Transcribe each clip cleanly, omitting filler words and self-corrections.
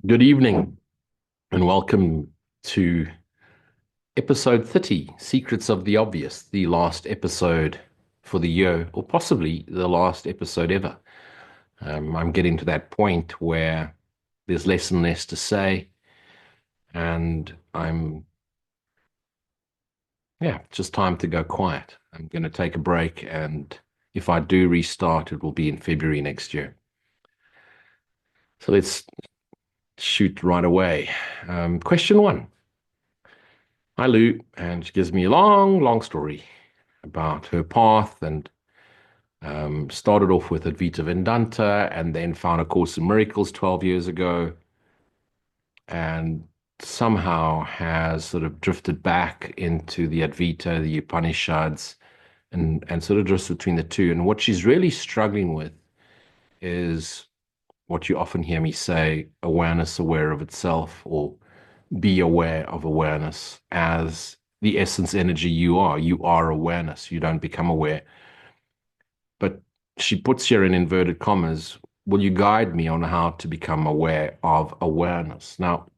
Good evening and welcome to episode 30, Secrets of the Obvious, the last episode for the year, or possibly the last episode ever. I'm getting to that point where there's less and less to say, and just time to go quiet. I'm going to take a break, and if I do restart, it will be in February next year. So let's shoot right away. Question one. Hi, Lou, and she gives me a long, long story about her path and started off with Advaita Vedanta and then found A Course in Miracles 12 years ago and somehow has sort of drifted back into the Advaita, the Upanishads, and sort of drifts between the two. And what she's really struggling with is what you often hear me say, awareness aware of itself, or be aware of awareness as the essence energy you are. You are awareness. You don't become aware. But she puts here in inverted commas, will you guide me on how to become aware of awareness? Now,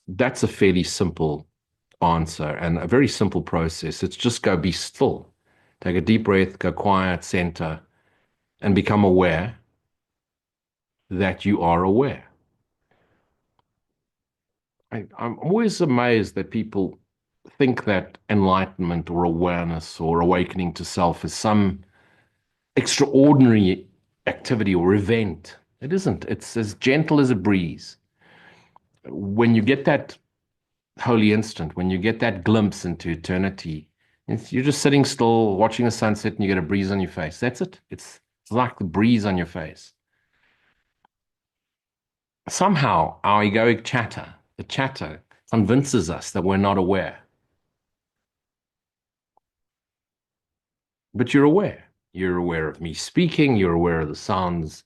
that's a fairly simple answer and a very simple process. It's just go be still. Take a deep breath, go quiet, center, and become aware that you are aware. I'm always amazed that people think that enlightenment or awareness or awakening to self is some extraordinary activity or event. It isn't. It's as gentle as a breeze. When you get that holy instant, when you get that glimpse into eternity, you're just sitting still, watching the sunset, and you get a breeze on your face. That's it. It's like the breeze on your face. Somehow, our egoic chatter, the chatter, convinces us that we're not aware. But you're aware. You're aware of me speaking. You're aware of the sounds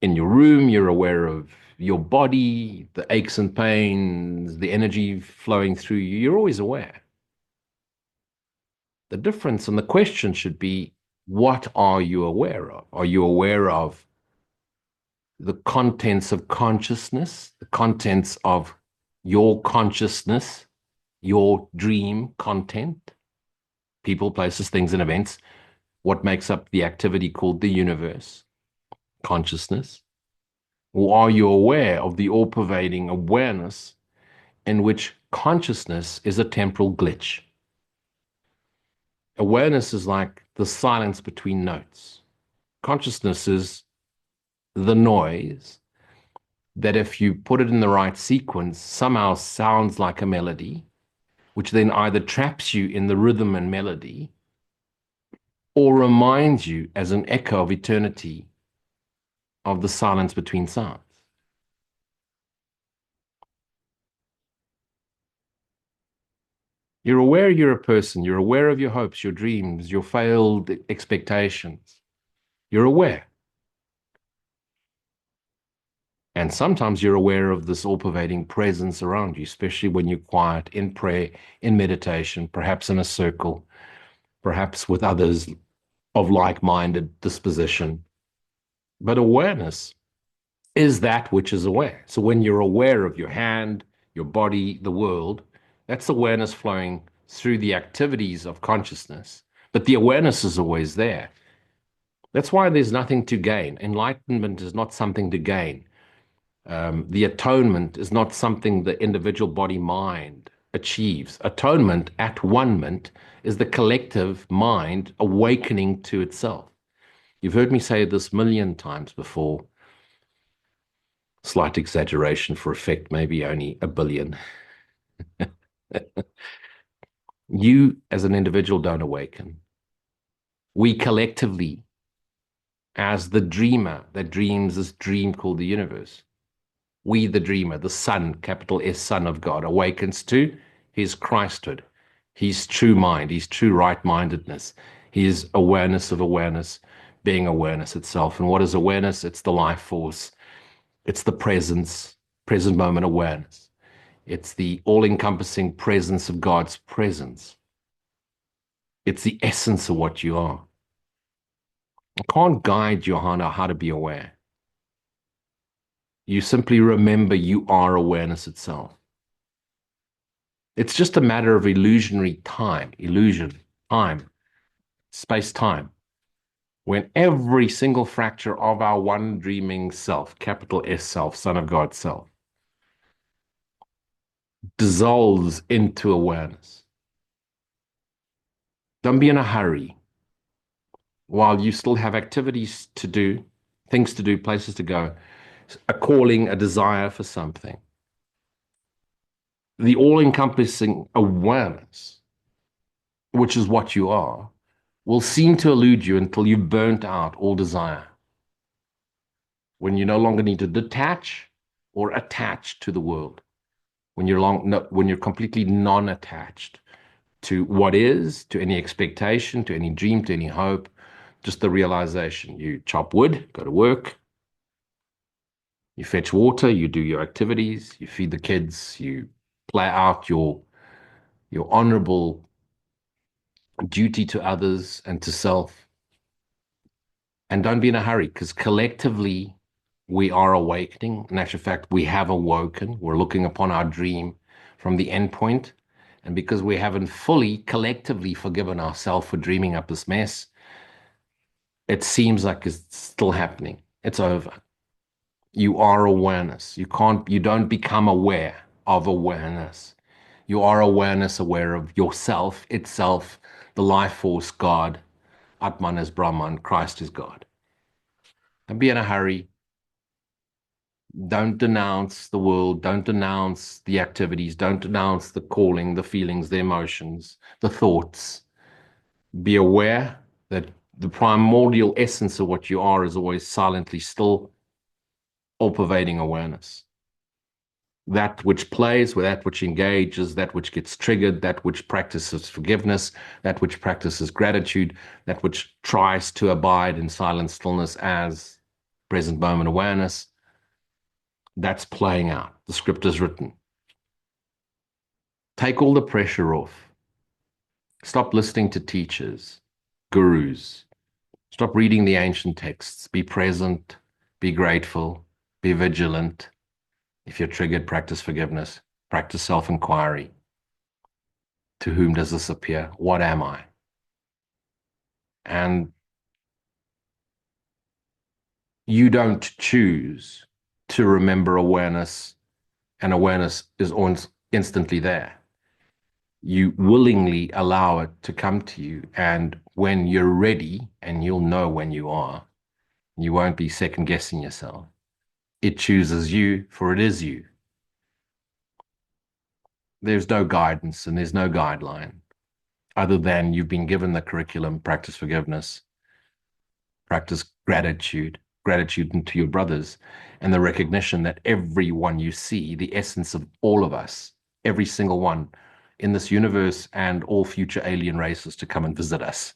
in your room. You're aware of your body, the aches and pains, the energy flowing through you. You're always aware. The difference and the question should be, what are you aware of? Are you aware of the contents of consciousness, the contents of your consciousness, your dream content, people, places, things, and events, what makes up the activity called the universe, consciousness? Or are you aware of the all pervading awareness in which consciousness is a temporal glitch? Awareness is like the silence between notes. Consciousness is the noise that, if you put it in the right sequence, somehow sounds like a melody, which then either traps you in the rhythm and melody or reminds you as an echo of eternity of the silence between sounds. You're aware you're a person. You're aware of your hopes, your dreams, your failed expectations. You're aware. And sometimes you're aware of this all pervading presence around you, especially when you're quiet in prayer, in meditation, perhaps in a circle, perhaps with others of like minded disposition. But awareness is that which is aware. So when you're aware of your hand, your body, the world, that's awareness flowing through the activities of consciousness. But the awareness is always there. That's why there's nothing to gain. Enlightenment is not something to gain. The atonement is not something the individual body mind achieves. Atonement, at one-ment, is the collective mind awakening to itself. You've heard me say this 1,000,000 times before. Slight exaggeration for effect, maybe only a billion. You, as an individual, don't awaken. We collectively, as the dreamer that dreams this dream called the universe, we, the dreamer, the Son, capital S, Son of God, awakens to his Christhood, his true mind, his true right mindedness, his awareness of awareness, being awareness itself. And what is awareness? It's the life force, it's the presence, present moment awareness. It's the all encompassing presence of God's presence. It's the essence of what you are. I can't guide you on how to be aware. You simply remember you are awareness itself. It's just a matter of illusion, time, space, time. When every single fracture of our one dreaming self, capital S self, Son of God self, dissolves into awareness. Don't be in a hurry. While you still have activities to do, things to do, places to go, a calling, a desire for something. The all-encompassing awareness, which is what you are, will seem to elude you until you've burnt out all desire. When you no longer need to detach or attach to the world. When you're completely non-attached to what is, to any expectation, to any dream, to any hope, just the realization. You chop wood, go to work, you fetch water, you do your activities, you feed the kids, you play out your honorable duty to others and to self. And don't be in a hurry, because collectively we are awakening. In actual fact, we have awoken. We're looking upon our dream from the end point. And because we haven't fully, collectively forgiven ourselves for dreaming up this mess, it seems like it's still happening. It's over. You are awareness. You don't become aware of awareness. You are awareness, aware of yourself, itself, the life force, God. Atman is Brahman, Christ is God. Don't be in a hurry. Don't denounce the world. Don't denounce the activities. Don't denounce the calling, the feelings, the emotions, the thoughts. Be aware that the primordial essence of what you are is always silently still, all-pervading awareness. That which plays, with that which engages, that which gets triggered, that which practices forgiveness, that which practices gratitude, that which tries to abide in silent stillness as present moment awareness, that's playing out. The script is written. Take all the pressure off. Stop listening to teachers, gurus. Stop reading the ancient texts. Be present, be grateful, be vigilant. If you're triggered, practice forgiveness, practice self-inquiry. To whom does this appear? What am I? And you don't choose to remember awareness, and awareness is instantly there. You willingly allow it to come to you. And when you're ready, and you'll know when you are, you won't be second guessing yourself. It chooses you, for it is you. There's no guidance and there's no guideline other than you've been given the curriculum, practice forgiveness, practice gratitude into your brothers, and the recognition that everyone you see, the essence of all of us, every single one in this universe and all future alien races to come and visit us,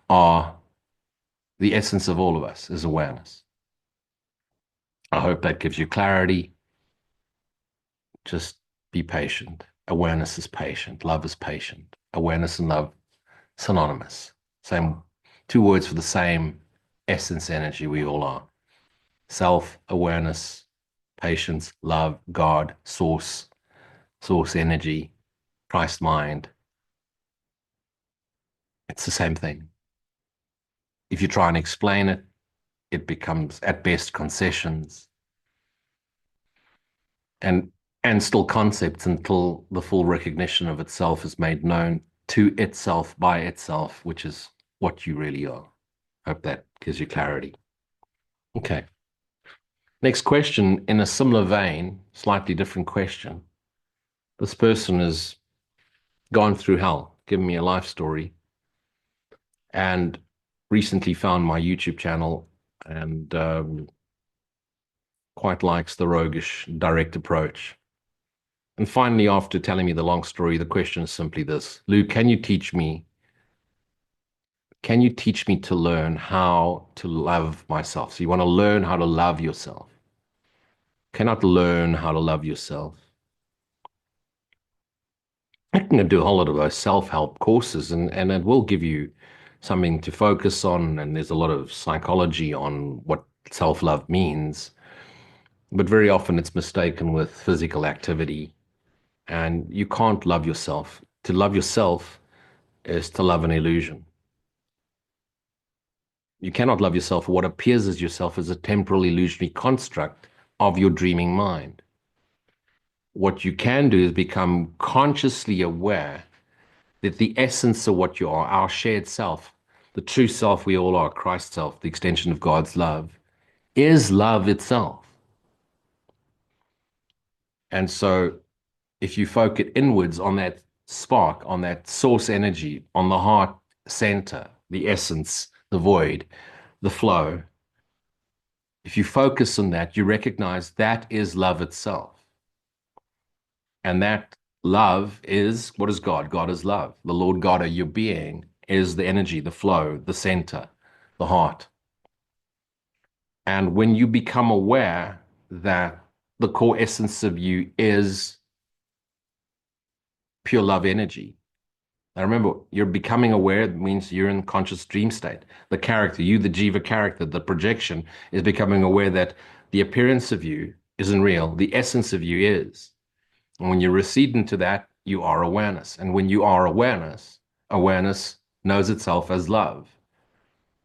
are the essence of all of us is awareness. I hope that gives you clarity. Just be patient. Awareness is patient. Love is patient. Awareness and love, synonymous. Same, two words for the same essence energy we all are. Self-awareness, patience, love, God, source energy, Christ mind. It's the same thing. If you try and explain it, it becomes at best concessions and still concepts until the full recognition of itself is made known to itself by itself, which is what you really are. Hope that gives you clarity. Okay. Next question, in a similar vein, slightly different question. This person has gone through hell, given me a life story, and recently found my YouTube channel and quite likes the roguish, direct approach. And finally, after telling me the long story, the question is simply this: Lou, can you teach me to learn how to love myself? So you want to learn how to love yourself. Cannot learn how to love yourself. I can do a whole lot of those self-help courses, and it will give you something to focus on. And there's a lot of psychology on what self-love means. But very often it's mistaken with physical activity, and you can't love yourself. To love yourself is to love an illusion. You cannot love yourself. What appears as yourself is a temporal illusionary construct of your dreaming mind. What you can do is become consciously aware that the essence of what you are, our shared self, the true self we all are, Christ's self, the extension of God's love, is love itself. And so if you focus inwards on that spark, on that source energy, on the heart center, the essence, the void, the flow, if you focus on that, you recognize that is love itself. And that love is, what is God? God is love. The Lord God of your being is the energy, the flow, the center, the heart. And when you become aware that the core essence of you is pure love energy. Now remember, you're becoming aware means you're in conscious dream state. The character, you, the Jiva character, the projection, is becoming aware that the appearance of you isn't real. The essence of you is. And when you recede into that, you are awareness. And when you are awareness, awareness knows itself as love.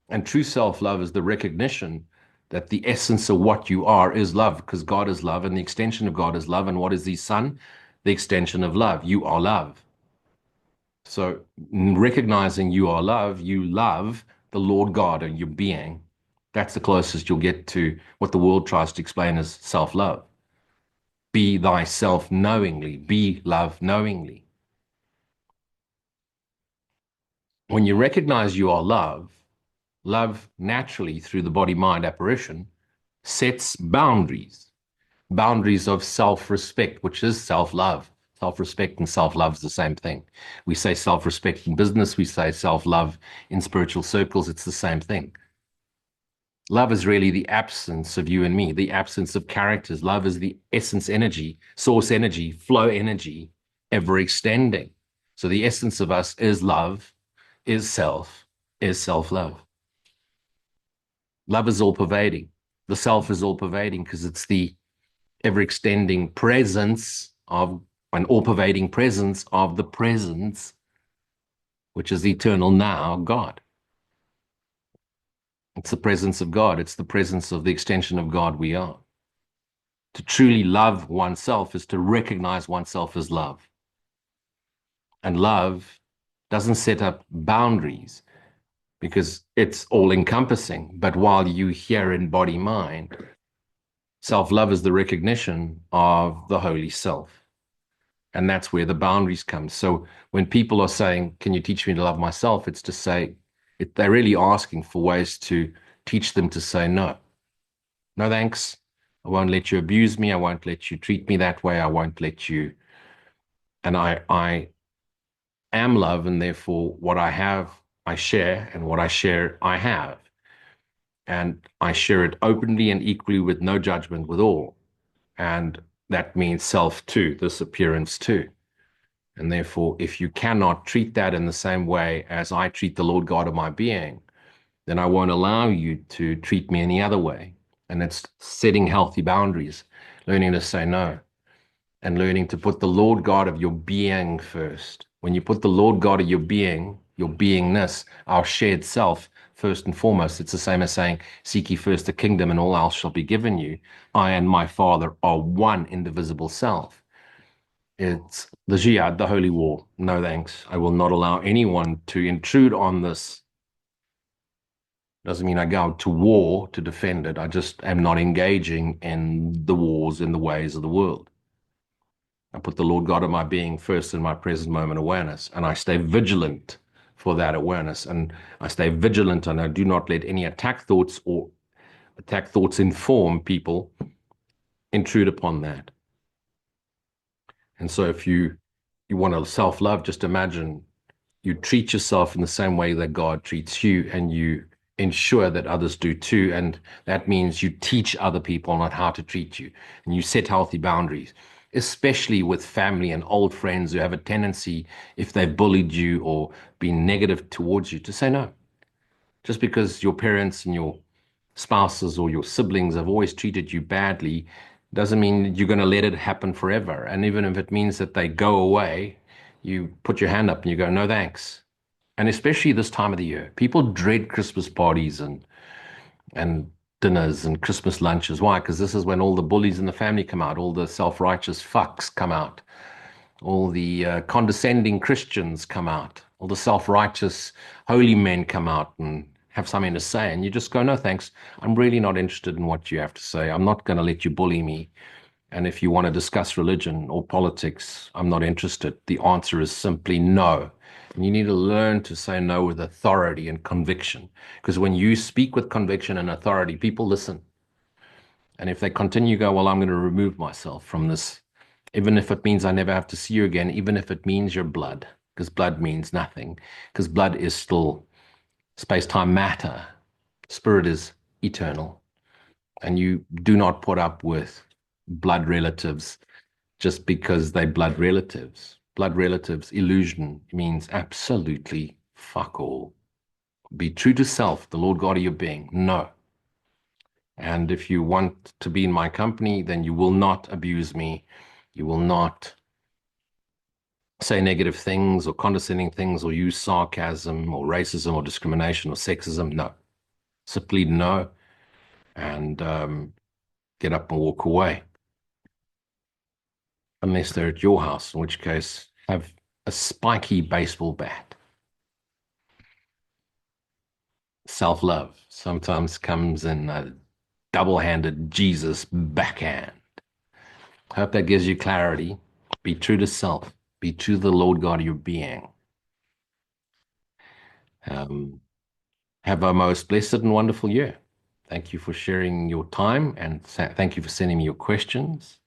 And true self-love is the recognition that the essence of what you are is love, because God is love, and the extension of God is love. And what is the Son? The extension of love. You are love. So recognizing you are love, you love the Lord God and your being. That's the closest you'll get to what the world tries to explain as self-love. Be thyself knowingly, be love knowingly. When you recognize you are love, love naturally through the body-mind apparition sets boundaries, boundaries of self-respect, which is self-love. Self-respect and self-love is the same thing. We say self-respect in business, we say self-love in spiritual circles, it's the same thing. Love is really the absence of you and me, the absence of characters. Love is the essence energy, source energy, flow energy, ever extending. So the essence of us is love, is self-love. Love is all pervading. The self is all pervading because it's the ever extending presence of an all pervading presence of the presence, which is eternal now, God. It's the presence of God. It's the presence of the extension of God we are. To truly love oneself is to recognize oneself as love. And love doesn't set up boundaries because it's all encompassing. But while you hear in body mind, self-love is the recognition of the holy self. And that's where the boundaries come. So when people are saying, can you teach me to love myself? It's to say, they're really asking for ways to teach them to say no. No thanks. I won't let you abuse me. I won't let you treat me that way. I won't let you. And I am love, and therefore what I have, I share, and what I share, I have. And I share it openly and equally with no judgment with all. And that means self too, this appearance too. And therefore, if you cannot treat that in the same way as I treat the Lord God of my being, then I won't allow you to treat me any other way. And it's setting healthy boundaries, learning to say no, and learning to put the Lord God of your being first. When you put the Lord God of your being, your beingness, our shared self, first and foremost, it's the same as saying, seek ye first the kingdom and all else shall be given you. I and my Father are one indivisible self. It's the jihad, the holy war. No thanks. I will not allow anyone to intrude on this. Doesn't mean I go out to war to defend it. I just am not engaging in the wars in the ways of the world. I put the Lord God of my being first in my present moment awareness, and I stay vigilant for that awareness. And I stay vigilant, and I do not let any attack thoughts or attack thoughts inform people intrude upon that. And so if you want to self-love, just imagine you treat yourself in the same way that God treats you, and you ensure that others do too. And that means you teach other people on how to treat you, and you set healthy boundaries, especially with family and old friends who have a tendency, if they've bullied you or been negative towards you, to say no. Just because your parents and your spouses or your siblings have always treated you badly Doesn't mean you're going to let it happen forever. And even if it means that they go away, you put your hand up and you go, no thanks. And especially this time of the year, people dread Christmas parties and dinners and Christmas lunches. Why? Because this is when all the bullies in the family come out, all the self-righteous fucks come out, all the condescending Christians come out, all the self-righteous holy men come out and have something to say. And you just go, no, thanks. I'm really not interested in what you have to say. I'm not going to let you bully me. And if you want to discuss religion or politics, I'm not interested. The answer is simply no. And you need to learn to say no with authority and conviction. Because when you speak with conviction and authority, people listen. And if they continue, go, well, I'm going to remove myself from this, even if it means I never have to see you again, even if it means your blood, because blood means nothing, because blood is still space-time matter. Spirit is eternal. And you do not put up with blood relatives just because they're blood relatives. Blood relatives, illusion means absolutely fuck all. Be true to self, the Lord God of your being. No. And if you want to be in my company, then you will not abuse me. You will not say negative things or condescending things or use sarcasm or racism or discrimination or sexism. No. Simply no. And get up and walk away. Unless they're at your house, in which case have a spiky baseball bat. Self-love sometimes comes in a double-handed Jesus backhand. Hope that gives you clarity. Be true to self. Be true to the Lord God of your being. Have a most blessed and wonderful year. Thank you for sharing your time and thank you for sending me your questions.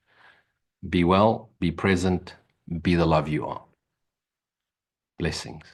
Be well, be present, be the love you are. Blessings.